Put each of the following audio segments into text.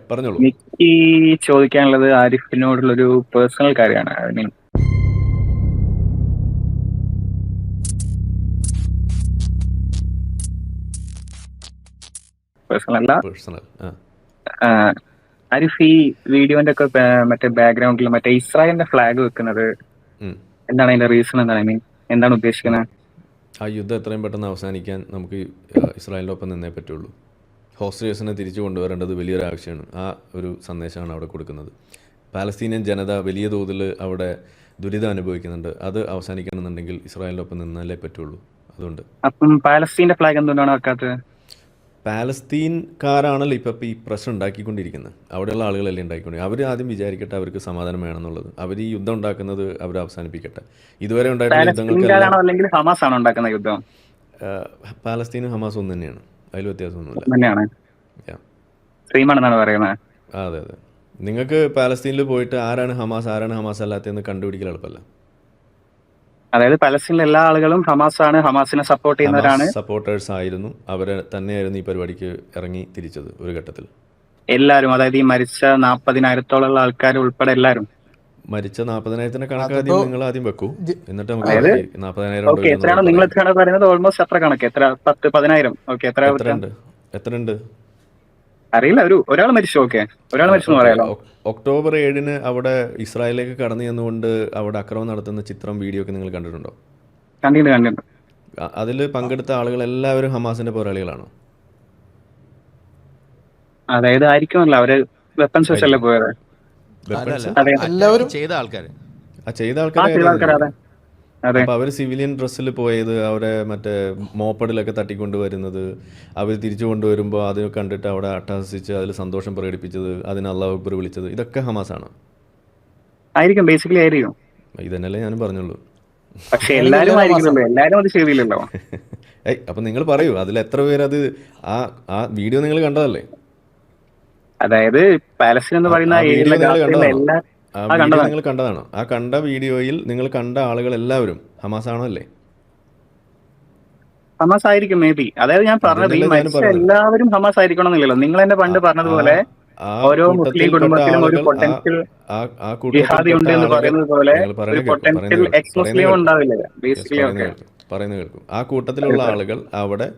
പറഞ്ഞോളൂ. എനിക്ക് ചോദിക്കാനുള്ളത് ആരിഫിനോടുള്ളൊരു പേഴ്സണൽ കാര്യമാണ്. ഐ മീൻ പേഴ്സണൽ അല്ല. പേഴ്സണൽ. ആഹ് ആരിഫ് ഈ വീഡിയോന്റെ ഒക്കെ മറ്റേ ബാക്ക്ഗ്രൗണ്ടിൽ മറ്റേ ഇസ്രായേലിന്റെ ഫ്ലാഗ് വെക്കുന്നത് എന്താണ് അതിന്റെ റീസൺ? എന്താണ് ഐ മീൻ എന്താണ് ഉദ്ദേശിക്കുന്നത്? ആ യുദ്ധം എത്രയും പെട്ടെന്ന് അവസാനിക്കാൻ നമുക്ക് ഇസ്രായേലിൻ്റെ ഒപ്പം നിന്നേ പറ്റുള്ളൂ. ഹോസ്റ്റേഴ്സിനെ തിരിച്ചു കൊണ്ടുവരേണ്ടത് വലിയൊരു ആവശ്യമാണ്. ആ ഒരു സന്ദേശമാണ് അവിടെ കൊടുക്കുന്നത്. പാലസ്തീനിയൻ ജനത വലിയ തോതിൽ അവിടെ ദുരിതം അനുഭവിക്കുന്നുണ്ട്. അത് അവസാനിക്കണമെന്നുണ്ടെങ്കിൽ ഇസ്രായേലിൻ്റെ ഒപ്പം നിന്നാലേ പറ്റുള്ളൂ. അതുകൊണ്ട് അപ്പം പാലസ്തീന്റെ ഫ്ലാഗ് എന്തുകൊണ്ടാണ് വെക്കാത്തത്? പാലസ്തീൻകാരാണല്ലോ ഇപ്പം ഈ പ്രശ്നം ഉണ്ടാക്കിക്കൊണ്ടിരിക്കുന്നത്. അവിടെയുള്ള ആളുകളല്ലേ ഉണ്ടാക്കിക്കൊണ്ടിരിക്കുന്നത്. അവർ ആദ്യം വിചാരിക്കട്ടെ അവർക്ക് സമാധാനം വേണമെന്നുള്ളത്. അവർ ഈ യുദ്ധം ഉണ്ടാക്കുന്നത് അവർ അവസാനിപ്പിക്കട്ടെ. ഇതുവരെ ഉണ്ടായിട്ടുള്ള യുദ്ധങ്ങൾക്കെല്ലാം പാലസ്തീൻകാരാണോ അല്ലെങ്കിൽ ഹമാസ് ആണോ ഉണ്ടാക്കുന്ന യുദ്ധം? പാലസ്തീനും ഹമാസ് ഒന്ന് തന്നെയാണ്. അതിൽ വ്യത്യാസമൊന്നുമില്ല. തന്നെയാണ്, സെയിമാണെന്നാണ് പറയുന്നത്. അതെ അതെ. നിങ്ങൾക്ക് പാലസ്തീനിൽ പോയിട്ട് ആരാണ് ഹമാസ് അല്ലാത്തതെന്ന് കണ്ടുപിടിക്കൽ എളുപ്പമല്ല. അതായത് പലസ്തീനിലെ എല്ലാ ആളുകളും ഹമാസ് ആണ്, ഹമാസിനെ സപ്പോർട്ട് ചെയ്യുന്നവരാണ്. സപ്പോർട്ടേഴ്സ് ആയിരുന്നു. അവരെ തന്നെയായിരുന്നു ഈ പരിപാടിക്ക് ഇറങ്ങി തിരിച്ചത് ഒരു ഘട്ടത്തിൽ. എല്ലാവരും, അതായത് ഈ മരിച്ച 40,000-ഓളം ആൾക്കാർ ഉൾപ്പെടെ എല്ലാവരും. മരിച്ച 40,000 കണക്ക് നിങ്ങൾ ആദ്യം വെക്കൂ, എന്നിട്ട് നമുക്ക് 40,000 ഓക്കെ, എത്രയാണോ നിങ്ങൾ എത്രയാണോ പറയുന്നത്? ഓൾമോസ്റ്റ് എത്ര കണക്ക്? എത്ര? 10,000-10,000? ഓക്കെ, എത്ര ഉണ്ട് അറിയില്ല. ഒരാൾ മരിച്ചു. ഓക്കെ, ഒരാൾ മരിച്ചു പറയാലോ. ഒക്ടോബർ 7 അവിടെ ഇസ്രായേലിലേക്ക് കടന്നു ചെന്നുകൊണ്ട് അവിടെ ആക്രമണം നടത്തുന്ന ചിത്രം, വീഡിയോ ഒക്കെ നിങ്ങൾ കണ്ടിട്ടുണ്ടോ? കണ്ടിട്ടുണ്ട്. അതിൽ പങ്കെടുത്ത ആളുകൾ എല്ലാവരും ഹമാസിന്റെ പോരാളികളാണോ? അതായത് ആയിരിക്കുമല്ലോ, അവര് വെപ്പൺസ് വെച്ചല്ലേ പോയത്. ചെയ്ത ആൾക്കാർ. അപ്പോൾ അവർ സിവിലിയൻ ഡ്രസ്സിൽ പോയത്, അവരെ മറ്റേ മോപ്പഡിലൊക്കെ തട്ടിക്കൊണ്ടുവരുന്നത്, അവർ തിരിച്ചു കൊണ്ടുവരുമ്പോൾ അത് കണ്ടിട്ട് അവിടെ അട്ടഹസിച്ച് അതിൽ സന്തോഷം പ്രകടിപ്പിച്ചത്, അതിന് അല്ലാഹു അക്ബർ വിളിച്ചത്, ഇതൊക്കെ ഹമാസാണ് ആയിരിക്കും. ബേസിക്കലി ആയിരിക്കും. ഇതന്നെയല്ലേ ഞാനും പറഞ്ഞുള്ളൂ. പക്ഷെ എല്ലാരും അത് ചെയ്തില്ലല്ലോ. അപ്പം നിങ്ങൾ പറയൂ, അതിൽ എത്ര പേരത് ആ വീഡിയോ നിങ്ങൾ കണ്ടതല്ലേ? അതായത് പാലസ്തീൻ എന്ന് പറയുന്ന നിങ്ങൾ കണ്ടതാണോ? ആ കണ്ട വീഡിയോയിൽ നിങ്ങൾ കണ്ട ആളുകൾ എല്ലാവരും ഹമാസ് ആണോ? അല്ലേ, ഹമാസ് ആയിരിക്കും മേ ബി. അതായത് ഞാൻ പറഞ്ഞത് എല്ലാവരും ഹമാസ് ആയിരിക്കണമെന്നില്ലല്ലോ. നിങ്ങൾ തന്നെ പണ്ട് പറഞ്ഞതുപോലെ ഓരോ മുസ്ലിം കുടുംബത്തിലും ഒരു പൊട്ടൻഷ്യൽ ജിഹാദി ഉണ്ട് എന്ന് പറയുന്നത് പോലെ ഒരു പൊട്ടൻഷ്യൽ എക്സ് മുസ്ലിം ഉണ്ടാവില്ല. പറയുന്നത് കേൾക്കും. ആ കൂട്ടത്തിലുള്ള ആളുകൾ അവിടെ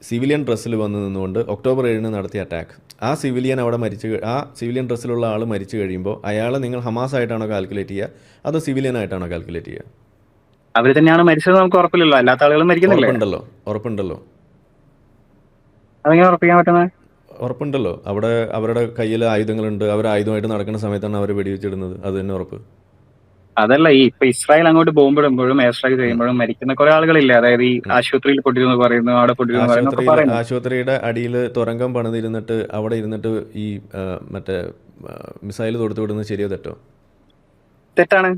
സിവിലിയൻ ഡ്രസ്സിൽ വന്നു നിന്നുകൊണ്ട് ഒക്ടോബർ 7 നടത്തിയ അറ്റാക്ക്, ആ സിവിലിയൻ ഡ്രസ്സിലുള്ള ആൾ മരിച്ചു കഴിയുമ്പോൾ അയാളെ നിങ്ങൾ ഹമാസ് ആയിട്ടാണോ കാൽക്കുലേറ്റ് ചെയ്യുക, അതോ സിവിലിയൻ ആയിട്ടാണോ കാൽക്കുലേറ്റ് ചെയ്യുക? അവർ തന്നെയാണ് മരിച്ചത്, നമുക്ക് ഉറപ്പില്ലല്ലോ. അല്ലാത്ത ആളുകളും മരിക്കുന്നില്ല. ഉറപ്പുണ്ടല്ലോ. അതെങ്ങനെ ഉറപ്പിക്കാൻ പറ്റുന്നത്? ഉറപ്പുണ്ടല്ലോ. അവിടെ അവരുടെ കയ്യിൽ ആയുധങ്ങളുണ്ട്. അവർ ആയുധമായിട്ട് നടക്കുന്ന സമയത്താണ് അവർ വെടിവെച്ചിടുന്നത്. അത് തന്നെ ഉറപ്പ്. അതല്ല, ഈ ഇപ്പൊ ഇസ്രായേൽ അങ്ങോട്ട് ബോംബിടുമ്പോഴും എയർ സ്ട്രൈക്ക് ചെയ്യുമ്പോഴും മരിക്കുന്ന കുറെ ആളുകളില്ല. അതായത് ഈ ആശുപത്രിയിൽ പൊട്ടിരുന്ന് പറയുന്നു, അവിടെ പൊട്ടിരുന്നു. ആശുപത്രിയുടെ അടിയിൽ തുരങ്കം പണിതിരുന്നിട്ട് അവിടെ ഇരുന്നിട്ട് ഈ മറ്റേ മിസൈൽ തൊടുത്തു വിടുന്നത് ശരിയോ തെറ്റോ? തെറ്റാണ്.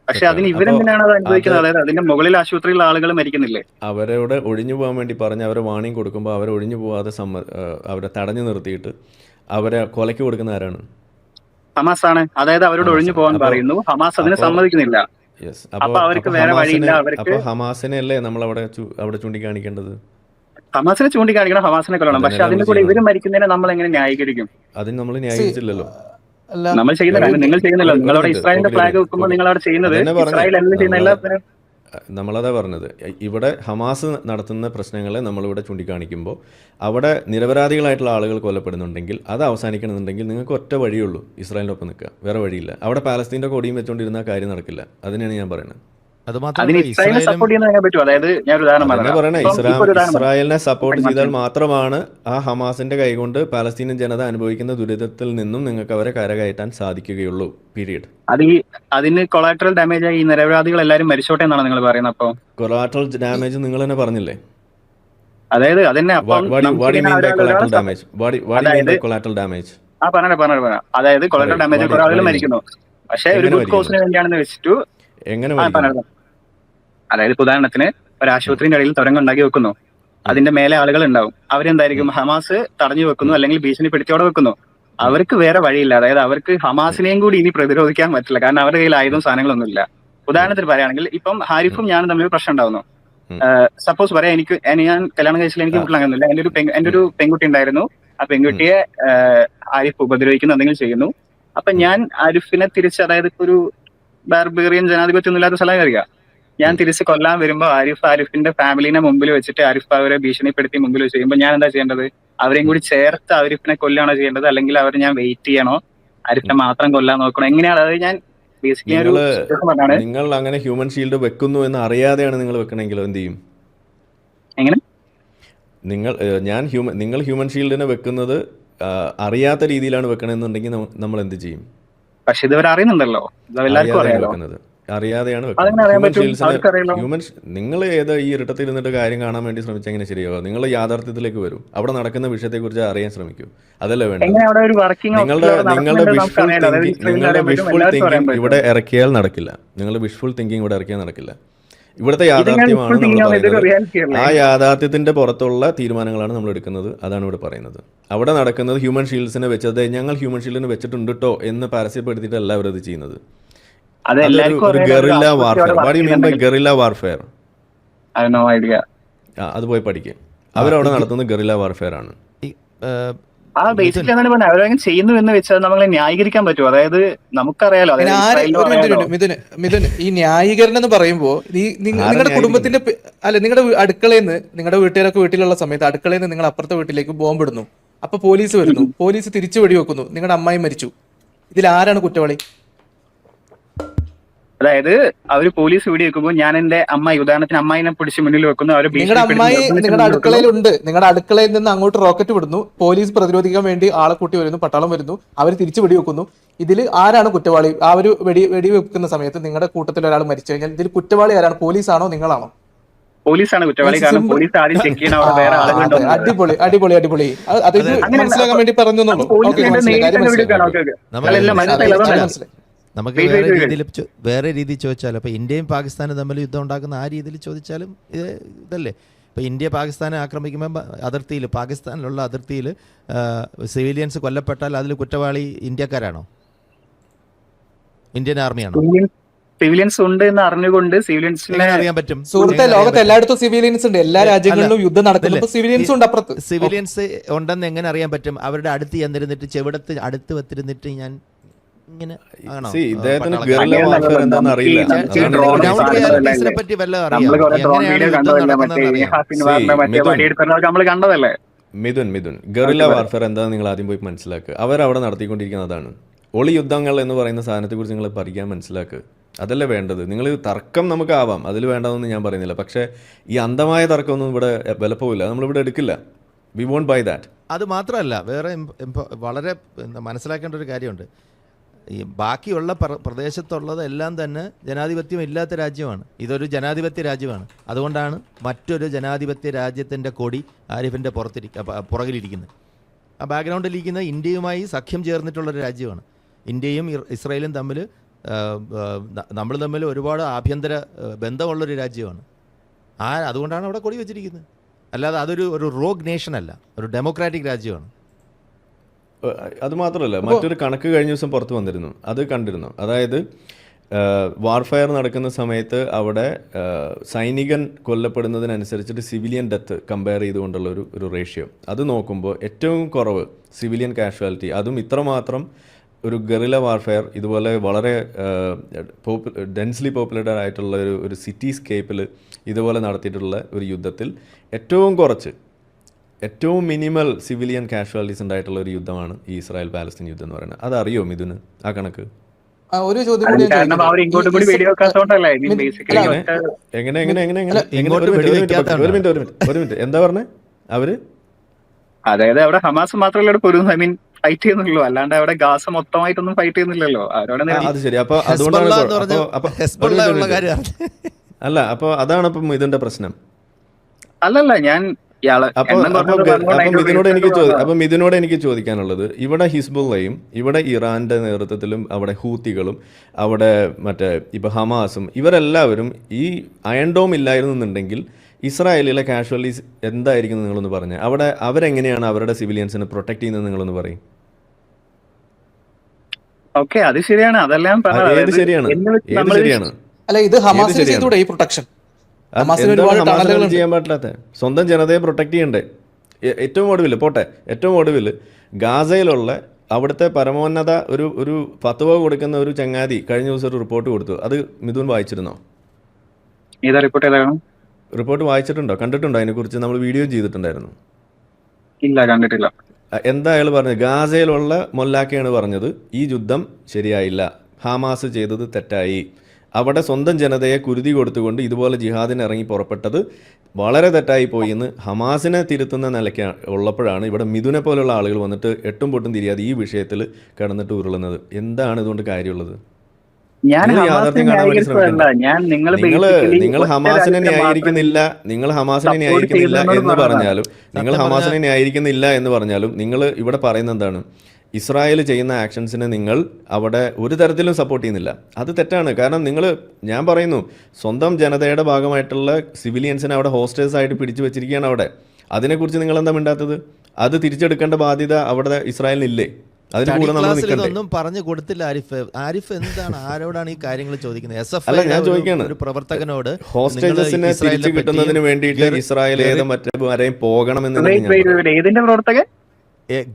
പക്ഷെ അതിന് ഇവരെന്തിനാണ് അത് അനുഭവിക്കുന്നത്? അതായത് അതിന്റെ മുകളിൽ ആശുപത്രിയിലുള്ള ആളുകൾ മരിക്കുന്നില്ലേ? അവരോട് ഒഴിഞ്ഞു പോകാൻ വേണ്ടി പറഞ്ഞ് അവരെ വാണിംഗ് കൊടുക്കുമ്പോൾ അവരെ ഒഴിഞ്ഞു പോകാതെ അവരെ തടഞ്ഞു നിർത്തിയിട്ട് അവരെ കൊലയ്ക്ക് കൊടുക്കുന്ന ആരാണ്? ഹമാസ് ആണ്. അതായത് അവരോട് ഒഴിഞ്ഞു പോകാൻ പറയുന്നു, ഹമാസ് അതിന് സമ്മതിക്കുന്നില്ല. അപ്പൊ അവർക്ക് വേറെ വഴിയില്ല. അവർക്ക് ഹമാസിനെ അല്ലേ നമ്മൾ അവിടെ ചൂണ്ടിക്കാണിക്കേണ്ടത്? ഹമാസിനെ ചൂണ്ടിക്കാണിക്കണം, ഹമാസിനെ കൊല്ലണം. പക്ഷെ അതിന്റെ കൂടെ ഇവര് മരിക്കുന്നതിനെ നമ്മൾ എങ്ങനെ ന്യായീകരിക്കും? അതിന് നമ്മൾ ന്യായീകരിച്ചില്ലല്ലോ. നമ്മൾ ചെയ്യുന്നില്ല, നിങ്ങൾ ചെയ്യുന്നില്ല. നിങ്ങളവിടെ ഇസ്രായേലിന്റെ ഫ്ലാഗ് വെക്കുമ്പോൾ നിങ്ങൾ അവിടെ ചെയ്യുന്നത് ഇസ്രായേൽ അല്ല ചെയ്യുന്ന എല്ലാത്തിനും. നമ്മളതാ പറഞ്ഞത്. ഇവിടെ ഹമാസ് നടത്തുന്ന പ്രശ്നങ്ങളെ നമ്മളിവിടെ ചൂണ്ടിക്കാണിക്കുമ്പോൾ അവിടെ നിരപരാധികളായിട്ടുള്ള ആളുകൾ കൊല്ലപ്പെടുന്നുണ്ടെങ്കിൽ അത് അവസാനിക്കണമെന്നുണ്ടെങ്കിൽ നിങ്ങൾക്ക് ഒറ്റ വഴിയുള്ളൂ, ഇസ്രായേലിൻ്റെ ഒപ്പം നിൽക്കുക. വേറെ വഴിയില്ല. അവിടെ പാലസ്തീൻ്റെ കൊടിയും വെച്ചുകൊണ്ടിരുന്ന കാര്യം നടക്കില്ല. അതിനെയാണ് ഞാൻ പറയുന്നത്. ഇസ്രായേലിനെ സപ്പോർട്ട് ചെയ്താൽ മാത്രമാണ് ആ ഹമാസിന്റെ കൈകൊണ്ട് പാലസ്തീനിയൻ ജനത അനുഭവിക്കുന്ന ദുരിതത്തിൽ നിന്നും നിങ്ങൾക്ക് അവരെ കരകയറ്റാൻ സാധിക്കുകയുള്ളൂ. പീരിയഡ്. അതിന് കൊളാറ്ററൽ ഡാമേജ് ആയി നിരപരാധികൾ എല്ലാവരും മരിച്ചോട്ടെ എന്നാണ് നിങ്ങൾ പറയുന്നത്. അപ്പോൾ കൊളാറ്ററൽ ഡാമേജ് നിങ്ങൾ തന്നെ പറഞ്ഞില്ലേ? അതായത് അതന്നെ. അതായത് കൊളാറ്ററൽ ഡാമേജ് കുറെ ആളുകൾ മരിക്കുന്നു. പക്ഷെ ഒരു ഗുഡ് കോസിന് വേണ്ടിയാണെന്ന് വെച്ചിട്ട് അതായത് ഉദാഹരണത്തിന് ഒരു ആശുപത്രിയുടെ ഇടയിൽ തുരങ്കം ഉണ്ടാക്കി വെക്കുന്നു, അതിന്റെ മേലെ ആളുകൾ ഉണ്ടാവും. അവരെന്തായിരിക്കും, ഹമാസ് തടഞ്ഞു വെക്കുന്നു അല്ലെങ്കിൽ ഭീഷണിപ്പെടുത്തിയോടെ വെക്കുന്നു. അവർക്ക് വേറെ വഴിയില്ല. അതായത് അവർക്ക് ഹമാസിനെയും കൂടി ഇനി പ്രതിരോധിക്കാൻ പറ്റില്ല, കാരണം അവരുടെ കയ്യിൽ ആയുധം സാധനങ്ങളൊന്നും ഇല്ല. ഉദാഹരണത്തിന് പറയുകയാണെങ്കിൽ ഇപ്പം ഹാരിഫും ഞാനും തമ്മിൽ പ്രശ്നം ഉണ്ടാവുന്നു. സപ്പോസ് പറയാം, ഞാൻ കല്യാണം കഴിച്ചില്ല, എനിക്ക് കുട്ടികളൊന്നുമില്ല. എന്റെ ഒരു പെൺകുട്ടി ഉണ്ടായിരുന്നു. ആ പെൺകുട്ടിയെ ആരിഫ് ഉപദ്രവിക്കുന്നു, എന്തെങ്കിലും ചെയ്യുന്നു. അപ്പൊ ഞാൻ ആരിഫിനെ തിരിച്ച്, അതായത് ഇപ്പൊ ഒരു ബാർബേറിയൻ ജനാധിപത്യം ഒന്നും ഇല്ലാത്ത സ്ഥലം അറിയാം, ഞാൻ തിരിച്ച് കൊല്ലാൻ വരുമ്പോ ആരിഫിന്റെ ഫാമിലിനെ മുമ്പിൽ വെച്ചിട്ട് ആരിഫ് അവരെ ഭീഷണിപ്പെടുത്തി മുമ്പിൽ വെച്ച് ചെയ്യുമ്പോൾ ഞാൻ എന്താ ചെയ്യേണ്ടത്? അവരെയും കൂടി ചേർത്ത് ആരിഫിനെ കൊല്ലാണോ ചെയ്യേണ്ടത്, അല്ലെങ്കിൽ അവർ ഞാൻ വെയിറ്റ് ചെയ്യണോ, ആരിഫിനെ മാത്രം കൊല്ലാൻ നോക്കണോ, എങ്ങനെയാണ്? അതായത് ഞാൻ ബേസിക്കലി ഒരു പറഞ്ഞാണ്. നിങ്ങൾ അങ്ങനെ ഹ്യൂമൻ ഷീൽഡ് വെക്കുന്നു എന്ന് അറിയാതെയാണ് നിങ്ങൾ വെക്കണമെങ്കിൽ എന്ത് ചെയ്യും? എങ്ങനെ നിങ്ങൾ ഹ്യൂമൻ ഷീൽഡിനെ വെക്കുന്നത് അറിയാത്ത രീതിയിലാണ് വെക്കണമെന്നുണ്ടെങ്കിൽ നമ്മൾ എന്ത് ചെയ്യും? പക്ഷെ ഇതുവരെ അറിയുന്നുണ്ടല്ലോ, എല്ലാവർക്കും അറിയാലോ. അറിയാതെയാണ് നിങ്ങൾ ഈ ഇരട്ടത്തിൽ ഇരുന്നിട്ട് കാര്യം കാണാൻ വേണ്ടി ശ്രമിച്ചാൽ എങ്ങനെ ശരിയാവുക? നിങ്ങൾ യാഥാർത്ഥ്യത്തിലേക്ക് വരും, അവിടെ നടക്കുന്ന വിഷയത്തെക്കുറിച്ച് അറിയാൻ ശ്രമിക്കൂ. അതല്ലേ വേണ്ടത്? നിങ്ങളുടെ വിഷ്ഫുൾ തിങ്കിങ് ഇവിടെ ഇറക്കിയാൽ നടക്കില്ല. നിങ്ങളുടെ വിഷ്ഫുൾ തിങ്കിങ് ഇവിടെ ഇറക്കിയാൽ നടക്കില്ല. ഇവിടുത്തെ യാഥാർത്ഥ്യമാണ് നമ്മൾ പറയുന്നത്. ആ യാഥാർത്ഥ്യത്തിന്റെ പുറത്തുള്ള തീരുമാനങ്ങളാണ് നമ്മൾ എടുക്കുന്നത്. അതാണ് ഇവിടെ പറയുന്നത്. അവിടെ നടക്കുന്നത് ഹ്യൂമൻ ഷീൽഡ്സിനെ വെച്ചത് ഞങ്ങൾ ഹ്യൂമൻ ഷീൽഡിനെ വെച്ചിട്ടുണ്ട് കേട്ടോ എന്ന് പരസ്യപ്പെടുത്തിയിട്ടല്ല അവരത് ചെയ്യുന്നത്. Guerrilla warfare. What you mean by guerrilla warfare? അത് പോയി പഠിക്കുക. അവരവിടെ നടത്തുന്നത് ഗറില്ല വാർഫെയർ ആണ്. ബേസിക്കലി എന്താണ് പറഞ്ഞത്, അവരങ്ങനെ ചെയ്യുന്നു എന്ന് വെച്ചാൽ നമ്മളെ ന്യായീകരിക്കാൻ പറ്റുമോ? അതായത് നമുക്കറിയാലോ, മിഥുൻ, ഈ ന്യായീകരണം എന്ന് പറയുമ്പോൾ നിങ്ങളുടെ കുടുംബത്തിന്റെ നിങ്ങളുടെ അടുക്കളയിൽ നിന്ന്, നിങ്ങളുടെ വീട്ടുകാരൊക്കെ വീട്ടിലുള്ള സമയത്ത് അടുക്കളയിൽ നിന്ന് നിങ്ങൾ അപ്പുറത്തെ വീട്ടിലേക്ക് ബോംബിടുന്നു. അപ്പൊ പോലീസ് വരുന്നു, പോലീസ് തിരിച്ചു വെടിവെക്കുന്നു, നിങ്ങളുടെ അമ്മായി മരിച്ചു. ഇതിൽ ആരാണ് കുറ്റവാളി? അതായത് അവര് പോലീസ് വെടിവെക്കുമ്പോൾ ഞാൻ എന്റെ അമ്മായി, ഉദാഹരണത്തിന് അമ്മായിനെ പിടിച്ച് മുന്നിൽ വെക്കുന്നു. നിങ്ങളുടെ അമ്മായി നിങ്ങളുടെ അടുക്കളയിലുണ്ട്, നിങ്ങളുടെ അടുക്കളയിൽ നിന്ന് അങ്ങോട്ട് റോക്കറ്റ് വിടുന്നു, പോലീസ് പ്രതിരോധിക്കാൻ വേണ്ടി ആളെ കൂട്ടി വരുന്നു, പട്ടാളം വരുന്നു, അവർ തിരിച്ചു വെടിവെക്കുന്നു. ഇതിൽ ആരാണ് കുറ്റവാളി? ആ ഒരു വെടിവെക്കുന്ന സമയത്ത് നിങ്ങളുടെ കൂട്ടത്തിൽ ഒരാൾ മരിച്ചു കഴിഞ്ഞാൽ ഇതിൽ കുറ്റവാളി ആരാണ്? പോലീസാണോ നിങ്ങളാണോ? പോലീസാണ് കുറ്റവാളി. കാരണം പോലീസ് ആദ്യം ചെക്ക് ചെയ്യണം അവിടെ വേറെ ആളുകളുണ്ടോ. അടിപൊളി അടിപൊളി അടിപൊളി. അത് മനസ്സിലാക്കാൻ വേണ്ടി പറഞ്ഞു. നമുക്ക് വേറെ രീതിയിൽ ചോദിച്ചാലും, ഇപ്പോൾ ഇന്ത്യയും പാകിസ്ഥാനും തമ്മിൽ യുദ്ധം ഉണ്ടാക്കുന്ന ആ രീതിയിൽ ചോദിച്ചാലും ഇതല്ലേ. ഇപ്പോൾ ഇന്ത്യ പാകിസ്ഥാനെ ആക്രമിക്കുമ്പോൾ അതിർത്തിയിൽ, പാകിസ്ഥാനിലുള്ള അതിർത്തിയിൽ സിവിലിയൻസ് കൊല്ലപ്പെട്ടാൽ അതിൽ കുറ്റവാളി ഇന്ത്യക്കാരാണോ? ഇന്ത്യൻ ആർമിയാണോ? സിവിലിയൻസ് ഉണ്ട് എന്ന് അറിഞ്ഞുകൊണ്ട് സിവിലിയൻസിനെ അറിയാൻ പറ്റും. സുഹൃത്തെ, ലോകത്ത് എല്ലായിടത്തും സിവിലിയൻസ് ഉണ്ട്. എല്ലാ രാജ്യങ്ങളിലും യുദ്ധം നടക്കുമ്പോൾ സിവിലിയൻസ് ഉണ്ട്. അപ്പുറത്ത് സിവിലിയൻസ് ഉണ്ടെന്ന് എങ്ങനെ അറിയാൻ പറ്റും? അവരുടെ അടുത്ത് ചെന്നിരുന്നിട്ട് ചെവിടത്ത് അടുത്ത് വെത്തിരുന്നിട്ട് ഞാൻ ഇങ്ങനെ പറ്റി വല്ല മിഥുൻ, ഗറില്ല വാർഫെയർ എന്താണെന്ന് നിങ്ങൾ ആദ്യം പോയി മനസ്സിലാക്കുക. അവരവിടെ നടത്തിക്കൊണ്ടിരിക്കുന്നതാണ്. ഒളി യുദ്ധങ്ങൾ എന്ന് പറയുന്ന സാധനത്തെ കുറിച്ച് നിങ്ങൾ പഠിക്കാൻ മനസ്സിലാക്കുക. അതല്ലേ വേണ്ടത്. നിങ്ങൾ തർക്കം നമുക്കാവാം, അതിൽ വേണ്ടതെന്ന് ഞാൻ പറയുന്നില്ല. പക്ഷേ ഈ അന്ധമായ തർക്കമൊന്നും ഇവിടെ വിലപ്പോവില്ല, നമ്മളിവിടെ എടുക്കില്ല. We won't buy that. അത് മാത്രമല്ല, വേറെ വളരെ മനസ്സിലാക്കേണ്ട ഒരു കാര്യമുണ്ട്. ഈ ബാക്കിയുള്ള പ്രദേശത്തുള്ളത് എല്ലാം തന്നെ ജനാധിപത്യം ഇല്ലാത്ത രാജ്യമാണ്. ഇതൊരു ജനാധിപത്യ രാജ്യമാണ്. അതുകൊണ്ടാണ് മറ്റൊരു ജനാധിപത്യ രാജ്യത്തിൻ്റെ കൊടി ആരിഫിൻ്റെ പുറകിലിരിക്കുന്നത്. ആ ബാക്ക്ഗ്രൗണ്ടിലിരിക്കുന്ന ഇന്ത്യയുമായി സഖ്യം ചേർന്നിട്ടുള്ളൊരു രാജ്യമാണ്. ഇന്ത്യയും ഇസ്രായേലും തമ്മിൽ നമ്മൾ തമ്മിൽ ഒരുപാട് ആഭ്യന്തര ബന്ധമുള്ളൊരു രാജ്യമാണ്. അതുകൊണ്ടാണ് അവിടെ കൊടി വെച്ചിരിക്കുന്നത്. അല്ലാതെ അതൊരു റോഗ് നേഷൻ അല്ല, ഒരു ഡെമോക്രാറ്റിക് രാജ്യമാണ്. അതുമാത്രമല്ല, മറ്റൊരു കണക്ക് കഴിഞ്ഞ ദിവസം പുറത്ത് വന്നിരുന്നു, അത് കണ്ടിരുന്നു. അതായത് വാർഫെയർ നടക്കുന്ന സമയത്ത് അവിടെ സൈനികൻ കൊല്ലപ്പെടുന്നതിനനുസരിച്ചിട്ട് സിവിലിയൻ ഡെത്ത് കമ്പയർ ചെയ്തുകൊണ്ടുള്ള ഒരു റേഷ്യോ അത് നോക്കുമ്പോൾ ഏറ്റവും കുറവ് സിവിലിയൻ കാഷ്വാലിറ്റി, അതും ഇത്രമാത്രം ഒരു ഗറില്ല വാർഫെയർ ഇതുപോലെ വളരെ ഡെൻസ്ലി പോപ്പുലേറ്റഡ് ആയിട്ടുള്ള ഒരു സിറ്റി സ്കേപ്പിൽ ഇതുപോലെ നടത്തിയിട്ടുള്ള ഒരു യുദ്ധത്തിൽ ഏറ്റവും മിനിമൽ സിവിലിയൻ കാഷ്വാലിറ്റീസ് ഉണ്ടായിട്ടുള്ള ഒരു യുദ്ധമാണ് ഈ ഇസ്രായേൽ പാലസ്തീൻ യുദ്ധം എന്ന് പറയുന്നത്. അതറിയോ മിഥുന് ആ കണക്ക്? ഒരു ചോദ്യം കൂടി, എന്താ പറഞ്ഞേ അവര്? അതായത് അവിടെ ഹമാസ് മാത്രമല്ല പൊരുന്നു, ഐ മീൻ ഫൈറ്റ് ചെയ്യുന്നുള്ളൂ, അല്ലാണ്ട് അവിടെ ഗാസ മൊത്തമായിട്ടൊന്നും ഫൈറ്റ് ചെയ്യുന്നില്ലല്ലോ. അത് ശരി. അപ്പൊ അതുകൊണ്ടാണ് അല്ല, അപ്പൊ അതാണ് ഇപ്പം ഇതിന്റെ പ്രശ്നം. അല്ലല്ല, ഞാൻ മിഥുനോട് എനിക്ക് ചോദിക്കാനുള്ളത്, ഇവിടെ ഹിസ്ബുള്ളയും ഇവിടെ ഇറാന്റെ നേതൃത്വത്തിലും അവിടെ ഹൂത്തികളും അവിടെ മറ്റേ ഇപ്പൊ ഹമാസും ഇവരെല്ലാവരും ഈ അയൺ ഡോം ഇല്ലായിരുന്നുണ്ടെങ്കിൽ ഇസ്രായേലിലെ കാഷ്വാലിറ്റീസ് എന്തായിരിക്കും നിങ്ങളൊന്ന് പറഞ്ഞത്? അവിടെ അവരെങ്ങനെയാണ് അവരുടെ സിവിലിയൻസിനെ പ്രൊട്ടക്ട് ചെയ്യുന്നത് നിങ്ങളൊന്ന് പറയും. ഓക്കെ, അത് ശരിയാണ്. അതെല്ലാം ശരിയാണ്. അല്ല, ഇത് ഹമാസിന് ചെയ്തുകൂടെ ഈ പ്രൊട്ടക്ഷൻ? ഹമാസിന് എന്താണ് ഒരുപാട് ഹമാസിന് ടണലുകളുണ്ട്. ചെയ്യാൻ പറ്റാത്ത? സ്വന്തം ജനതയെ പ്രൊട്ടക്ട് ചെയ്യണ്ടേ? ഏറ്റവും ഒടുവിൽ ഗാസയിലുള്ള അവിടുത്തെ പരമോന്നത ഒരു ഫത്വ കൊടുക്കുന്ന ഒരു ചങ്ങാതി കഴിഞ്ഞ ദിവസം ഒരു റിപ്പോർട്ട് കൊടുത്തു. അത് മിഥുൻ വായിച്ചിരുന്നോ? ഏതാ റിപ്പോർട്ട്? ഏതാണ് റിപ്പോർട്ട് വായിച്ചിട്ടുണ്ടോ? കണ്ടിട്ടുണ്ടോ? അതിനെക്കുറിച്ച് നമ്മൾ വീഡിയോ ചെയ്തിട്ടുണ്ടായിരുന്നു. ഇല്ല, കണ്ടിട്ടില്ല. എന്താ അയാൾ പറഞ്ഞത്? ഗാസയിലുള്ള മൊല്ലാക്കയാണ് പറഞ്ഞത്, ഈ യുദ്ധം ശരിയായില്ല, ഹമാസ് ചെയ്തത് തെറ്റായി, അവിടെ സ്വന്തം ജനതയെ കുരുതി കൊടുത്തുകൊണ്ട് ഇതുപോലെ ജിഹാദിന് ഇറങ്ങി പുറപ്പെട്ടത് വളരെ തെറ്റായി പോയി എന്ന് ഹമാസിനെ തിരുത്തുന്ന നിലയ്ക്ക് ഉള്ളപ്പോഴാണ് ഇവിടെ മിഥുനെ പോലുള്ള ആളുകൾ വന്നിട്ട് എട്ടും പൊട്ടും തിരിയാതെ ഈ വിഷയത്തിൽ കിടന്നിട്ട് ഉരുളുന്നത്. എന്താണ് ഇതുകൊണ്ട് കാര്യമുള്ളത്? ഞാൻ നിങ്ങൾ ഹമാസിനെ യാഥാർത്ഥ്യം കാണാൻ വേണ്ടി ന്യായീകരിച്ചതല്ല. ശ്രമിക്കണ്ട. ഞാൻ നിങ്ങൾ നിങ്ങൾ ഹമാസിനെ ന്യായീകരിക്കുന്നില്ല എന്ന് പറഞ്ഞാലും നിങ്ങൾ ഇവിടെ പറയുന്ന എന്താണ്? ഇസ്രായേൽ ചെയ്യുന്ന ആക്ഷൻസിനെ നിങ്ങൾ അവിടെ ഒരു തരത്തിലും സപ്പോർട്ട് ചെയ്യുന്നില്ല. അത് തെറ്റാണ്. കാരണം ഞാൻ പറയുന്നു, സ്വന്തം ജനതയുടെ ഭാഗമായിട്ടുള്ള സിവിലിയൻസിനെ അവിടെ ഹോസ്റ്റേഴ്സ് ആയിട്ട് പിടിച്ചു വെച്ചിരിക്കുകയാണ് അവിടെ. അതിനെക്കുറിച്ച് നിങ്ങൾ എന്താ മിണ്ടാത്തത്? അത് തിരിച്ചെടുക്കേണ്ട ബാധ്യത അവിടെ ഇസ്രായേലിനില്ലേ? അതിന് കൂടെ നമ്മൾ നിൽക്കണ്ടേ? ഒന്നും പറഞ്ഞു കൊടുത്തില്ല ആരിഫ് എന്താണ്, ആരോടാണ് ഈ കാര്യങ്ങൾ ചോദിക്കുന്നത്? അല്ല, ഞാൻ ചോദിക്കാണ്, ഒരു പ്രവർത്തകനോട് ഹോസ്റ്റേജസിനെ തിരിച്ചു കിട്ടുന്നതിന് വേണ്ടിയിട്ട് ഇസ്രായേൽ ആരെയും പോകണമെന്ന് ഏതിന്റെ പ്രവർത്തകൻ?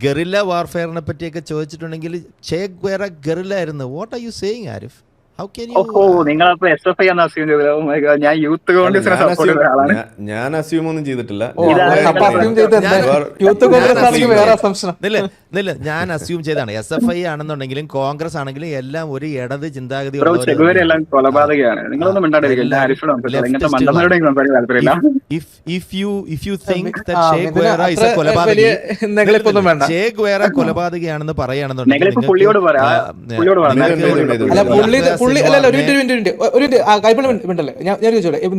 ഗറില്ല വാർഫെയറിനെ പറ്റിയൊക്കെ ചോദിച്ചിട്ടുണ്ടെങ്കിൽ ചേ ഗുവേറ ഗറില്ല ആയിരുന്നു. What are you saying Arif? How can you? ഓഹോ, നിങ്ങളപ്പോ SFI എന്ന് അസ്യൂം ചെയ്തത്? Oh my God, ഞാൻ യൂത്ത് കോൺഗ്രസിനെ സപ്പോർട്ട് ചെയ്ത ആളാണ്. ഞാൻ അസ്യൂം ഒന്നും ചെയ്തിട്ടില്ല. ഞാൻ അസ്യൂം ചെയ്താണ്. SFI ആണെന്നുണ്ടെങ്കിലും കോൺഗ്രസ് ആണെങ്കിലും എല്ലാം ഒരു ഇടത് ചിന്താഗതി എല്ലാം കൊലപാതകയാണ്. നിങ്ങളൊന്നും മിണ്ടാണ്ടിരിക്കില്ല. കൊലപാതകയാണെന്ന്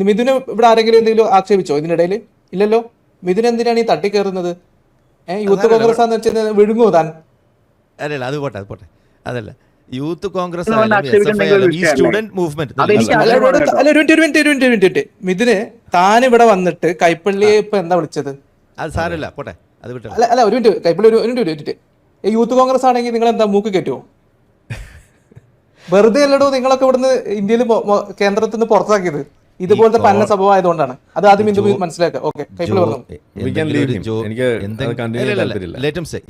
മിഥുന് ഇവിടെ ആരെങ്കിലും എന്തെങ്കിലും ആക്ഷേപിച്ചോ ഇതിനിടയിൽ? ഇല്ലല്ലോ. മിഥുൻ എന്തിനാണ് ഈ തട്ടിക്കയറുന്നത്? യൂത്ത് കോൺഗ്രസ് ആണെന്ന് വെച്ചാൽ വിഴുങ്ങോ താൻ? അല്ലല്ല, അത് പോട്ടെ അതല്ല. യൂത്ത് കോൺഗ്രസ് മിഥുന് താൻ ഇവിടെ വന്നിട്ട് കൈപ്പള്ളിയെ ഇപ്പൊ എന്താ വിളിച്ചത്? അത് സാരമില്ല, പോട്ടെ, അത് വിട്ടു. അല്ല ഒരു മിനിറ്റ്, കൈപ്പള്ളി ഒരു മിനിറ്റ്. യൂത്ത് കോൺഗ്രസ് ആണെങ്കിൽ നിങ്ങൾ എന്താ മൂക്ക് കയറ്റുമോ? വെറുതെ അല്ലടോ നിങ്ങളൊക്കെ ഇവിടുന്ന് ഇന്ത്യയിൽ കേന്ദ്രത്തിൽ നിന്ന് പുറത്താക്കിയത്. ഇതുപോലത്തെ പന്ന സംഭവം ആയതുകൊണ്ടാണ്. അത് ആദ്യം മനസ്സിലാക്കുക. ഓക്കെ, കൈപ്പള്ളി പറഞ്ഞു.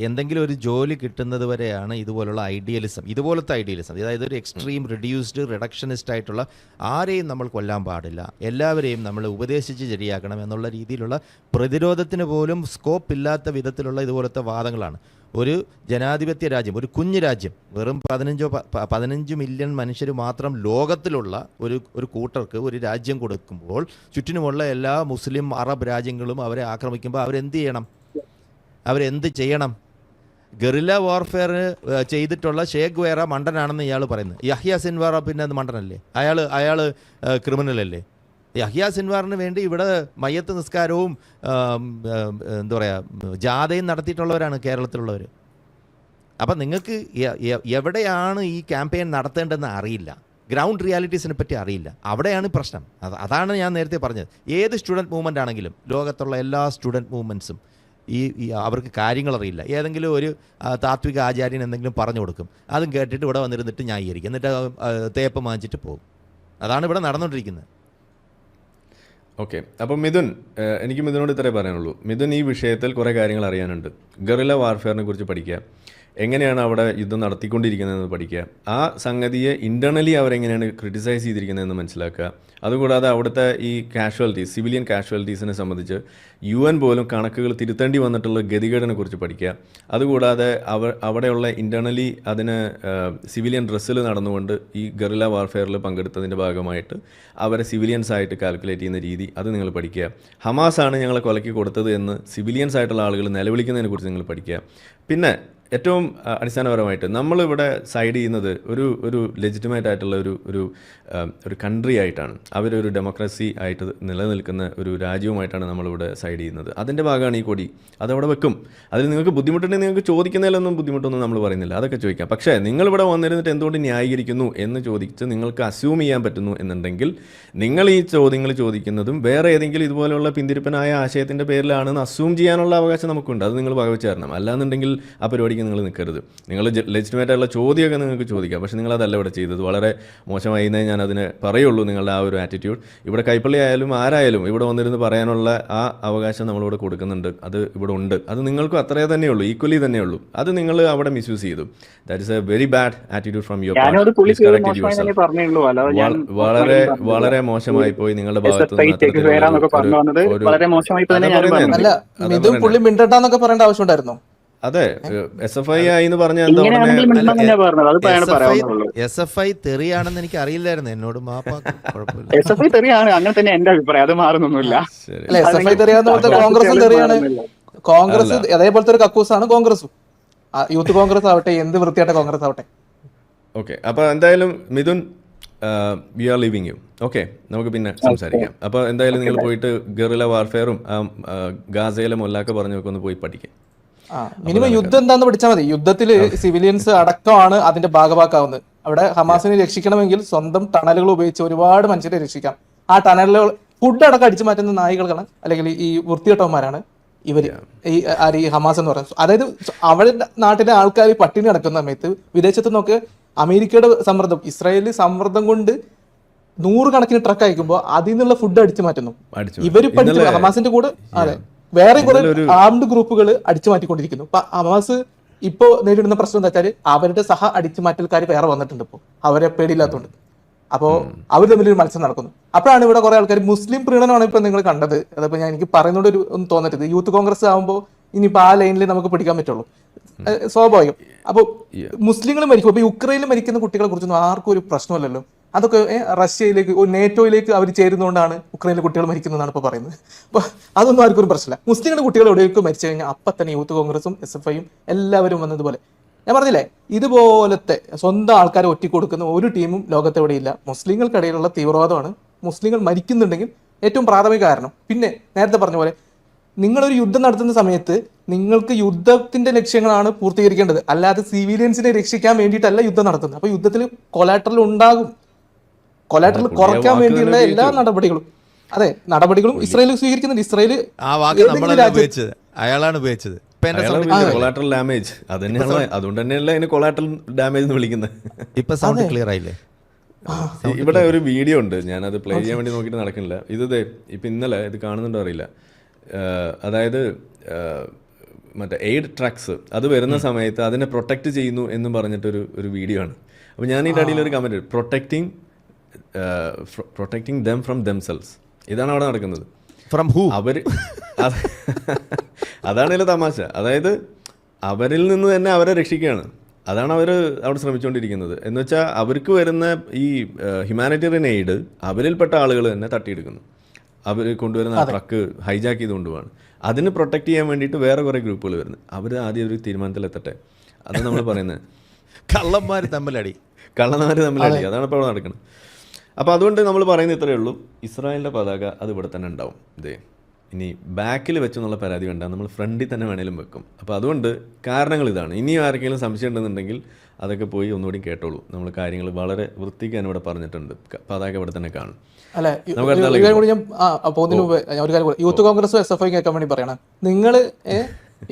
എന്തെങ്കിലും ഒരു ജോലി കിട്ടുന്നത് വരെയാണ് ഇതുപോലത്തെ ഐഡിയലിസം, അതായത് ഒരു എക്സ്ട്രീം റിഡ്യൂസ്ഡ് റിഡക്ഷനിസ്റ്റ് ആയിട്ടുള്ള ആരെയും നമ്മൾ കൊല്ലാൻ പാടില്ല, എല്ലാവരെയും നമ്മൾ ഉപദേശിച്ച് ശരിയാക്കണം എന്നുള്ള രീതിയിലുള്ള പ്രതിരോധത്തിന് പോലും സ്കോപ്പ് ഇല്ലാത്ത വിധത്തിലുള്ള ഇതുപോലത്തെ വാദങ്ങളാണ്. ഒരു ജനാധിപത്യ രാജ്യം, ഒരു കുഞ്ഞു രാജ്യം, വെറും 15 മില്യൺ മനുഷ്യർ മാത്രം ലോകത്തിലുള്ള ഒരു കൂട്ടർക്ക് ഒരു രാജ്യം കൊടുക്കുമ്പോൾ ചുറ്റിനുമുള്ള എല്ലാ മുസ്ലിം അറബ് രാജ്യങ്ങളും അവരെ ആക്രമിക്കുമ്പോൾ അവരെന്ത് ചെയ്യണം? ഗറില്ല വാർഫെയർ ചെയ്തിട്ടുള്ള ഷേഖ് ഗുവേറ മണ്ടനാണെന്ന് ഇയാൾ പറയുന്നത്. യഹ്യ സിൻവാർ പിന്നെ അത് മണ്ടനല്ലേ? അയാൾ ക്രിമിനലല്ലേ? യഹ്യ സിൻവാറിന് വേണ്ടി ഇവിടെ മയ്യത്ത് നിസ്കാരവും എന്താ പറയുക ജാഥയും നടത്തിയിട്ടുള്ളവരാണ് കേരളത്തിലുള്ളവർ. അപ്പം നിങ്ങൾക്ക് എവിടെയാണ് ഈ ക്യാമ്പയിൻ നടത്തേണ്ടതെന്ന് അറിയില്ല, ഗ്രൗണ്ട് റിയാലിറ്റീസിനെ പറ്റി അറിയില്ല. അവിടെയാണ് പ്രശ്നം. അതാണ് ഞാൻ നേരത്തെ പറഞ്ഞത്. ഏത് സ്റ്റുഡൻറ്റ് മൂവ്മെൻ്റ് ആണെങ്കിലും ലോകത്തുള്ള എല്ലാ സ്റ്റുഡൻറ്റ് മൂവ്മെൻറ്റ്സും ഈ അവർക്ക് കാര്യങ്ങൾ അറിയില്ല. ഏതെങ്കിലും ഒരു താത്വിക ആചാര്യൻ എന്തെങ്കിലും പറഞ്ഞു കൊടുക്കും, അതും കേട്ടിട്ട് ഇവിടെ വന്നിരുന്നിട്ട് ന്യായീകരിക്കും, എന്നിട്ട് തേപ്പ് വാങ്ങിച്ചിട്ട് പോകും. അതാണ് ഇവിടെ നടന്നുകൊണ്ടിരിക്കുന്നത്. ഓക്കെ, അപ്പം മിഥുൻ, എനിക്ക് മിഥുനോട് ഇത്രേ പറയാനുള്ളൂ. മിഥുൻ, ഈ വിഷയത്തിൽ കുറേ കാര്യങ്ങൾ അറിയാനുണ്ട്. ഗറില്ല വാർഫെയറിനെ കുറിച്ച് പഠിക്കുക, എങ്ങനെയാണ് അവിടെ യുദ്ധം നടത്തിക്കൊണ്ടിരിക്കുന്നതെന്ന് പഠിക്കുക, ആ സംഗതിയെ ഇൻറ്റേർണലി അവരെങ്ങനെയാണ് ക്രിറ്റിസൈസ് ചെയ്തിരിക്കുന്നതെന്ന് മനസ്സിലാക്കുക. അതുകൂടാതെ അവിടുത്തെ ഈ സിവിലിയൻ കാഷ്വാലിറ്റീസിനെ സംബന്ധിച്ച് UN പോലും കണക്കുകൾ തിരുത്തേണ്ടി വന്നിട്ടുള്ള ഗതികേടിനെ കുറിച്ച് പഠിക്കുക. അതുകൂടാതെ അവിടെയുള്ള ഇൻറ്റേർണലി അതിന് സിവിലിയൻ ഡ്രസ്സിൽ നടന്നുകൊണ്ട് ഈ ഗറില്ല വാർഫെയറിൽ പങ്കെടുത്തതിൻ്റെ ഭാഗമായിട്ട് അവരെ സിവിലിയൻസ് ആയിട്ട് കാൽക്കുലേറ്റ് ചെയ്യുന്ന രീതി, അത് നിങ്ങൾ പഠിക്കുക. ഹമാസാണ് ഞങ്ങളെ കൊലക്കി കൊടുത്തത് എന്ന് സിവിലിയൻസ് ആയിട്ടുള്ള ആളുകൾ നിലവിളിക്കുന്നതിനെ കുറിച്ച് നിങ്ങൾ പഠിക്കുക. പിന്നെ ഏറ്റവും അടിസ്ഥാനപരമായിട്ട് നമ്മളിവിടെ സൈഡ് ചെയ്യുന്നത് ഒരു ലെജിറ്റിമേറ്റ് ആയിട്ടുള്ള ഒരു കൺട്രി ആയിട്ടാണ്. അവരൊരു ഡെമോക്രസി ആയിട്ട് നിലനിൽക്കുന്ന ഒരു രാജ്യവുമായിട്ടാണ് നമ്മളിവിടെ സൈഡ് ചെയ്യുന്നത്. അതിൻ്റെ ഭാഗമാണ് ഈ കൊടി. അതവിടെ വെക്കും. അതിൽ നിങ്ങൾക്ക് ബുദ്ധിമുട്ടുണ്ടെങ്കിൽ നിങ്ങൾക്ക് ചോദിക്കുന്നതിലൊന്നും ബുദ്ധിമുട്ടൊന്നും നമ്മൾ പറയുന്നില്ല, അതൊക്കെ ചോദിക്കാം. പക്ഷേ നിങ്ങളിവിടെ വന്നിരുന്നിട്ട് എന്തുകൊണ്ട് ന്യായീകരിക്കുന്നു എന്ന് ചോദിച്ച് നിങ്ങൾക്ക് അസ്യൂം ചെയ്യാൻ പറ്റുന്നു എന്നുണ്ടെങ്കിൽ നിങ്ങൾ ഈ ചോദ്യങ്ങൾ ചോദിക്കുന്നതും വേറെ ഏതെങ്കിലും ഇതുപോലെയുള്ള പിന്തിരിപ്പനായ ആശയത്തിൻ്റെ പേരിലാണെന്ന് അസ്യൂം ചെയ്യാനുള്ള അവകാശം നമുക്കുണ്ട്. അത് നിങ്ങൾ വകവെച്ച് തരണം. അല്ലാന്നുണ്ടെങ്കിൽ ആ പരിപാടിക്ക് ഡിഫൻസിലേക്ക് നിങ്ങൾ നിൽക്കരുത്. നിങ്ങൾ ലെജിറ്റിമേറ്റ് ആയിട്ടുള്ള ചോദ്യമൊക്കെ നിങ്ങൾക്ക് ചോദിക്കാം, പക്ഷേ നിങ്ങളതല്ല ഇവിടെ ചെയ്തത്. വളരെ മോശമായി എന്നേ ഞാൻ അതിനെ പറയുള്ളൂ. നിങ്ങളുടെ ആ ഒരു ആറ്റിറ്റ്യൂഡ് ഇവിടെ കൈപ്പള്ളി ആയാലും ആരായാലും ഇവിടെ വന്നിരുന്ന് പറയാനുള്ള ആ അവകാശം നമ്മളിവിടെ കൊടുക്കുന്നുണ്ട്. അത് ഇവിടെ ഉണ്ട്. അത് നിങ്ങൾക്കും അത്രേ തന്നെയുള്ളൂ, ഈക്വലി തന്നെയുള്ളൂ. അത് നിങ്ങൾ അവിടെ മിസ്യൂസ് ചെയ്തു. That is A very bad attitude from your part. Please correct your self. വളരെ വളരെ മോശമായി പോയി നിങ്ങളുടെ ഭാഗത്ത് നിന്ന്. പുള്ളി മിണ്ടട്ടാന്നൊക്കെ പറയേണ്ട ആവശ്യമുണ്ടായിരുന്നോ? അതെ, SFI ആയി എന്ന് പറഞ്ഞാൽ SFI തെറിയാണെന്ന് എനിക്ക് അറിയില്ലായിരുന്നു. എന്നോട് കുഴപ്പമില്ല. SFI തെറിയാണ്, അങ്ങനെ തന്നെ എന്റെ അഭിപ്രായം. അത് മാറുന്നൊന്നുമില്ല. SFI തെറിയാന്ന് പറഞ്ഞാൽ കോൺഗ്രസും തെറിയാണ്. കോൺഗ്രസ് അതേപോലത്തെ ഒരു കക്കൂസാണ് കോൺഗ്രസും. യൂത്ത് കോൺഗ്രസ് ആവട്ടെ, എന്ത് വൃത്തിയായിട്ട് കോൺഗ്രസ് ആവട്ടെ. ഓക്കെ, അപ്പോൾ എന്തായാലും Mithun, we are leaving you. Okay, നമുക്ക് പിന്നെ സംസാരിക്കാം. അപ്പോൾ എന്തായാലും നിങ്ങൾ പോയിട്ട് ഗറില്ല വാർഫെയറും ഗാസയിലെ മൊല്ലാക്ക പറഞ്ഞൊക്കെ ഒന്ന് പോയി പഠിക്കാം. മിനിമം യുദ്ധം എന്താന്ന് പഠിച്ചാൽ മതി. യുദ്ധത്തിൽ സിവിലിയൻസ് അടക്കമാണ് അതിന്റെ ഭാഗമാക്കാവുന്നത്. അവിടെ ഹമാസിനെ രക്ഷിക്കണമെങ്കിൽ സ്വന്തം ടണലുകൾ ഉപയോഗിച്ച് ഒരുപാട് മനുഷ്യരെ രക്ഷിക്കാം. ആ ടണലുകൾ ഫുഡ് അടക്കം അടിച്ചു മാറ്റുന്ന നായികളാണ്, അല്ലെങ്കിൽ ഈ വൃത്തികെട്ടവന്മാരാണ് ഇവര്, ഈ ഹമാസ് എന്ന് പറയുന്നത്. അതായത് അവരുടെ നാട്ടിലെ ആൾക്കാർ പട്ടിണി നടക്കുന്ന സമയത്ത് വിദേശത്ത് നിന്നൊക്കെ അമേരിക്കയുടെ സമ്മർദ്ദം, ഇസ്രായേലിൽ സമ്മർദ്ദം കൊണ്ട് 100 കണക്കിന് ട്രക്ക് അയക്കുമ്പോൾ അതിൽ നിന്നുള്ള ഫുഡ് അടിച്ചു മാറ്റുന്നു. ഇവര് പഠിച്ചു ഹമാസിന്റെ കൂടെ. അതെ, വേറെ കുറെ ആംഡ് ഗ്രൂപ്പുകൾ അടിച്ചു മാറ്റിക്കൊണ്ടിരിക്കുന്നു. അപ്പൊ ഹമാസ് ഇപ്പോ നേരിടുന്ന പ്രശ്നം എന്താ വെച്ചാൽ അവരുടെ സഹ അടിച്ചു മാറ്റൽക്കാർ വേറെ വന്നിട്ടുണ്ട്. ഇപ്പോൾ അവരെ പേടിയില്ലാത്തതുകൊണ്ട് അപ്പോൾ അവർ തമ്മിലൊരു മത്സരം നടക്കുന്നു. അപ്പോഴാണ് ഇവിടെ കുറെ ആൾക്കാർ മുസ്ലിം പ്രീണനമാണ് ഇപ്പൊ നിങ്ങൾ കണ്ടത്. അതിപ്പോ ഞാൻ എനിക്ക് പറയുന്നോട് ഒരു ഒന്നും തോന്നരുത്. യൂത്ത് കോൺഗ്രസ് ആകുമ്പോൾ ഇനിയിപ്പോൾ ആ ലൈനിൽ നമുക്ക് പിടിക്കാൻ പറ്റുള്ളൂ, സ്വാഭാവികം. അപ്പോൾ മുസ്ലിങ്ങൾ മരിക്കും. അപ്പൊ യുക്രൈനിൽ മരിക്കുന്ന കുട്ടികളെ കുറിച്ചൊന്നും ആർക്കും ഒരു പ്രശ്നമല്ലല്ലോ. അതൊക്കെ റഷ്യയിലേക്ക്, നേറ്റോയിലേക്ക് അവർ ചേരുന്നതുകൊണ്ടാണ് ഉക്രൈനിലെ കുട്ടികൾ മരിക്കുന്നതാണ് ഇപ്പോൾ പറയുന്നത്. അപ്പോൾ അതൊന്നും ആർക്കും ഒരു പ്രശ്നമില്ല. മുസ്ലിങ്ങളുടെ കുട്ടികൾ എവിടെയൊക്കെ മരിച്ചു കഴിഞ്ഞാൽ അപ്പം തന്നെ യൂത്ത് കോൺഗ്രസും SFIയും എല്ലാവരും വന്നതുപോലെ. ഞാൻ പറഞ്ഞില്ലേ, ഇതുപോലത്തെ സ്വന്തം ആൾക്കാരെ ഒറ്റിക്കൊടുക്കുന്ന ഒരു ടീമും ലോകത്തെവിടെയില്ല. മുസ്ലിങ്ങൾക്കിടയിലുള്ള തീവ്രവാദമാണ്. മുസ്ലിങ്ങൾ മരിക്കുന്നുണ്ടെങ്കിൽ ഏറ്റവും പ്രാഥമിക കാരണം. പിന്നെ നേരത്തെ പറഞ്ഞ പോലെ നിങ്ങളൊരു യുദ്ധം നടത്തുന്ന സമയത്ത് നിങ്ങൾക്ക് യുദ്ധത്തിന്റെ ലക്ഷ്യങ്ങളാണ് പൂർത്തീകരിക്കേണ്ടത്, അല്ലാതെ സിവിലിയൻസിനെ രക്ഷിക്കാൻ വേണ്ടിയിട്ടല്ല യുദ്ധം നടത്തുന്നത്. അപ്പൊ യുദ്ധത്തിൽ കൊലാട്രൽ ഉണ്ടാകും. കൊലാട്രൽ കുറയ്ക്കാൻ വേണ്ടിയുള്ള എല്ലാ നടപടികളും, അതെ, നടപടികളും ഇസ്രായേൽ സ്വീകരിക്കുന്നുണ്ട്. ഇസ്രായേൽ അയാളാണ് ഉപയോഗിച്ചത് കൊളാട്രൽ ഡാമേജ്. അത് തന്നെയാണ്, അതുകൊണ്ട് തന്നെയല്ല ഇതിന് കൊളാട്രൽ ഡാമേജ് എന്ന് വിളിക്കുന്നത്. ഇപ്പൊ സൗണ്ട് ക്ലിയർ ആയില്ലേ? ഇവിടെ ഒരു വീഡിയോ ഉണ്ട്, ഞാനത് പ്ലേ ചെയ്യാൻ വേണ്ടി നോക്കിയിട്ട് നടക്കുന്നില്ല. ഇപ്പൊ ഇന്നലെ ഇത് കാണുന്നുണ്ടോ അറിയില്ല. അതായത് മറ്റേ എയ്ഡ് ട്രക്സ് അത് വരുന്ന സമയത്ത് അതിനെ പ്രൊട്ടക്റ്റ് ചെയ്യുന്നു എന്നും പറഞ്ഞിട്ടൊരു വീഡിയോ ആണ്. അപ്പോൾ ഞാൻ ഇതിൻ്റെ അടിയിൽ ഒരു comment, protecting them from themselves. ഇതാണ് അവിടെ നടക്കുന്നത്. From who? അവർ അതാണ് ഇതിലെ തമാശ. അതായത് അവരിൽ നിന്ന് തന്നെ അവരെ രക്ഷിക്കുകയാണ്. അതാണ് അവർ അവിടെ ശ്രമിച്ചുകൊണ്ടിരിക്കുന്നത്. എന്ന് വെച്ചാൽ അവർക്ക് വരുന്ന ഈ ഹ്യൂമാനിറ്റേറിയൻ എയ്ഡ് അവരിൽപ്പെട്ട ആളുകൾ തന്നെ തട്ടിയെടുക്കുന്നു. അവർ കൊണ്ടുവരുന്ന ട്രക്ക് ഹൈജാക്ക് ചെയ്ത് കൊണ്ടുപോവാണ്. അതിന് പ്രൊട്ടക്ട് ചെയ്യാൻ വേണ്ടിയിട്ട് വേറെ കുറേ ഗ്രൂപ്പുകൾ വരുന്നു. അവർ ആദ്യം ഒരു തീരുമാനത്തിലെത്തട്ടെ. അത് നമ്മൾ പറയുന്നത് കള്ളന്മാർ തമ്മിലടി. അതാണ് ഇപ്പോൾ നടക്കുന്നത്. അപ്പോൾ അതുകൊണ്ട് നമ്മൾ പറയുന്നത് ഇത്രയേ ഉള്ളൂ. ഇസ്രായേലിൻ്റെ പതാക അത് ഇവിടെ തന്നെ ഉണ്ടാവും. ഇനി ബാക്കിൽ വെച്ചെന്നുള്ള പരാതി വേണ്ട, നമ്മൾ ഫ്രണ്ടിൽ തന്നെ വേണേലും വെക്കും. അപ്പോൾ അതുകൊണ്ട് കാരണങ്ങൾ ഇതാണ്. ഇനിയും ആർക്കെങ്കിലും സംശയം ഉണ്ടെന്നുണ്ടെങ്കിൽ അതൊക്കെ പോയി ഒന്നുകൂടി കേട്ടോളൂ. നമ്മൾ കാര്യങ്ങൾ വളരെ വൃത്തിക്കാൻ ഇവിടെ പറഞ്ഞിട്ടുണ്ട്. പതാക ഇവിടെ തന്നെ കാണും. യൂത്ത് കോൺഗ്രസും SFI കേൾക്കാൻ വേണ്ടി പറയണം, നിങ്ങൾ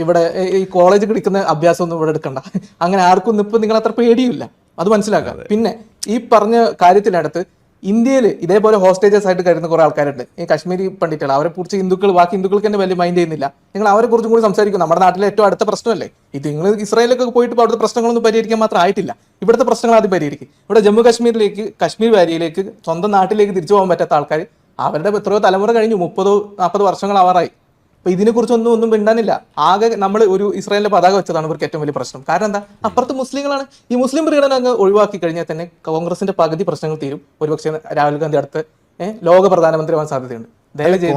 ഇവിടെ ഈ കോളേജ് കിടക്കുന്ന അഭ്യാസം ഒന്നും ഇവിടെ എടുക്കണ്ട. അങ്ങനെ ആർക്കും ഇപ്പം നിങ്ങൾ അത്ര പേടിയില്ല, അത് മനസ്സിലാക്കാം. പിന്നെ ഈ പറഞ്ഞ കാര്യത്തിനടുത്ത് ഇന്ത്യയിൽ ഇതേപോലെ ഹോസ്റ്റേജസ് ആയിട്ട് കരുതുന്ന കുറെ ആൾക്കാരുണ്ട്, ഈ കശ്മീരി പണ്ഡിറ്റുകൾ. അവരെ കുറിച്ച് ബാക്കി ഹിന്ദുക്കൾക്ക് തന്നെ വലിയ മൈൻഡ് ചെയ്യുന്നില്ല. നിങ്ങൾ അവരെ കുറിച്ചും കൂടി സംസാരിക്കും. നമ്മുടെ നാട്ടിലെ ഏറ്റവും അടുത്ത പ്രശ്നമല്ലേ ഇത്. നിങ്ങൾ ഇസ്രായേലൊക്കെ പോയിട്ട് അവിടുത്തെ പ്രശ്നങ്ങളൊന്നും പരിഹരിക്കാൻ മാത്രം ആയിട്ടില്ല. ഇവിടുത്തെ പ്രശ്നങ്ങൾ ആദ്യം പരിഹരിക്കും. ഇവിടെ ജമ്മു കാശ്മീരിലേക്ക്, കശ്മീർ വാലിയിലേക്ക്, സ്വന്തം നാട്ടിലേക്ക് തിരിച്ചു പോകാൻ പറ്റാത്ത ആൾക്കാർ, അവരുടെ എത്രയോ തലമുറ കഴിഞ്ഞു, 30-40 വർഷങ്ങളാവാറായി. അപ്പൊ ഇതിനെക്കുറിച്ചൊന്നും മിണ്ടാനില്ല. ആകെ നമ്മൾ ഒരു ഇസ്രായേലിന്റെ പതാക വെച്ചതാണ് ഇവർക്ക് ഏറ്റവും വലിയ പ്രശ്നം. കാരണം എന്താ, അപ്പുറത്ത് മുസ്ലിങ്ങളാണ്. ഈ മുസ്ലിം പ്രീണനം അങ്ങ് ഒഴിവാക്കി കഴിഞ്ഞാൽ തന്നെ കോൺഗ്രസിന്റെ പകുതി പ്രശ്നങ്ങൾ തീരും. ഒരുപക്ഷെ രാഹുൽ ഗാന്ധി അടുത്ത് ലോക പ്രധാനമന്ത്രി ആവാൻ സാധ്യതയുണ്ട്.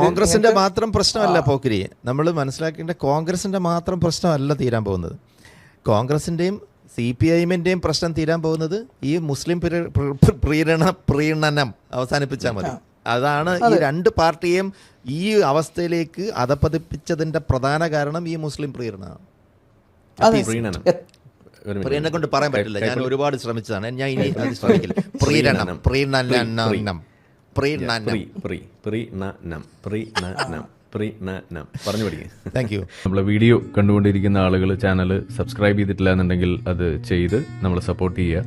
കോൺഗ്രസിന്റെ മാത്രം പ്രശ്നമല്ല പോക്കിരി, നമ്മൾ മനസ്സിലാക്കേണ്ട കോൺഗ്രസിന്റെ മാത്രം പ്രശ്നമല്ല തീരാൻ പോകുന്നത്. കോൺഗ്രസിന്റെയും CPIഎമ്മിന്റെയും പ്രശ്നം തീരാൻ പോകുന്നത് ഈ മുസ്ലിം പ്രീണനം അവസാനിപ്പിച്ചാൽ മതി. അതാണ് ഈ രണ്ട് പാർട്ടിയെയും ഈ അവസ്ഥയിലേക്ക് അധപ്പതിപ്പിച്ചതിന്റെ പ്രധാന കാരണം ഈ മുസ്ലിം പ്രീണനമാണ്. പ്രീണനെ കൊണ്ട് പറയാൻ പറ്റില്ല, ഞാൻ ഒരുപാട് ശ്രമിച്ചതാണ്, ഞാൻ ഇനി അത് ശ്രമിക്കില്ല. പറഞ്ഞു പഠിക്കും. Thank you. നമ്മളെ വീഡിയോ കണ്ടുകൊണ്ടിരിക്കുന്ന ആളുകൾ ചാനൽ സബ്സ്ക്രൈബ് ചെയ്തിട്ടില്ല എന്നുണ്ടെങ്കിൽ അത് ചെയ്ത് നമ്മളെ സപ്പോർട്ട് ചെയ്യുക.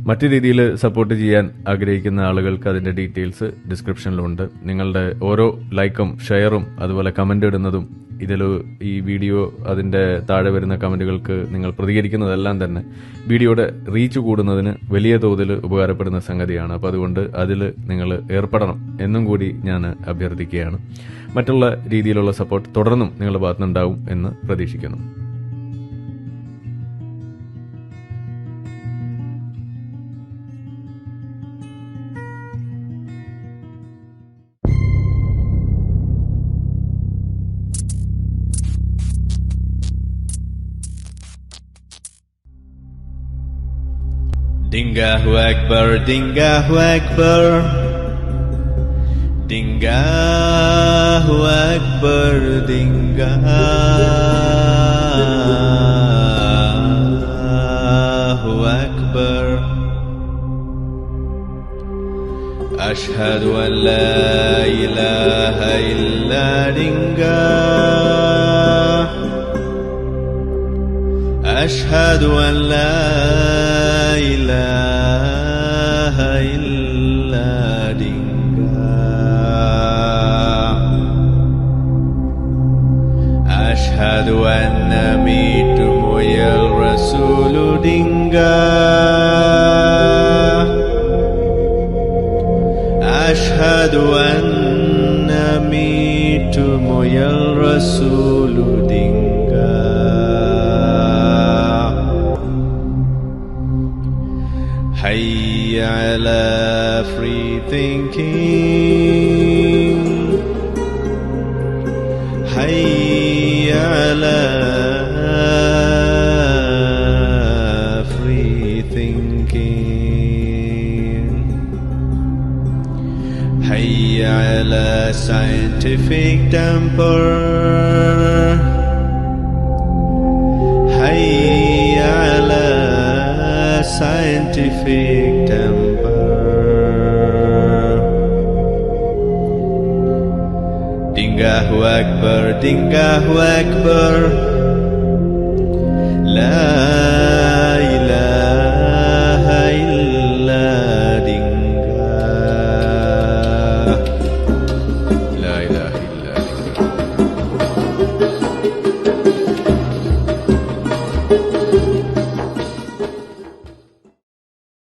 മറ്റു രീതിയിൽ സപ്പോർട്ട് ചെയ്യാൻ ആഗ്രഹിക്കുന്ന ആളുകൾക്ക് അതിൻ്റെ ഡീറ്റെയിൽസ് ഡിസ്ക്രിപ്ഷനിലുണ്ട്. നിങ്ങളുടെ ഓരോ ലൈക്കും ഷെയറും അതുപോലെ കമൻ്റ് ഇടുന്നതും ഇതിൽ ഈ വീഡിയോ അതിൻ്റെ താഴെ വരുന്ന കമൻറ്റുകൾക്ക് നിങ്ങൾ പ്രതികരിക്കുന്നതെല്ലാം തന്നെ വീഡിയോയുടെ റീച്ച് കൂടുന്നതിന് വലിയ തോതിൽ ഉപകാരപ്പെടുന്ന സംഗതിയാണ്. അപ്പോൾ അതുകൊണ്ട് അതിൽ നിങ്ങൾ ഏർപ്പെടണം എന്നും കൂടി ഞാൻ അഭ്യർത്ഥിക്കുകയാണ്. മറ്റുള്ള രീതിയിലുള്ള സപ്പോർട്ട് തുടർന്നും നിങ്ങളുടെ ഭാഗത്തുനിന്നുണ്ടാവും എന്ന് പ്രതീക്ഷിക്കുന്നു. Dingahu Akbar, Dingahu Akbar, Dingahu Akbar, Dingahu Akbar. Ashhadu an la ilaha illa Dingah. Ashhadu an la ilaha illa Dingah. Ashhadu anna mitumu ya Rasulu Dingah. Ashhadu anna mitumu ya Rasulu Dingah. Hayya ala free thinking. Hayya ala free thinking. Hayya ala scientific temper. Hayya ala scientific temper. Dingahu Akbar, Dingahu Akbar. La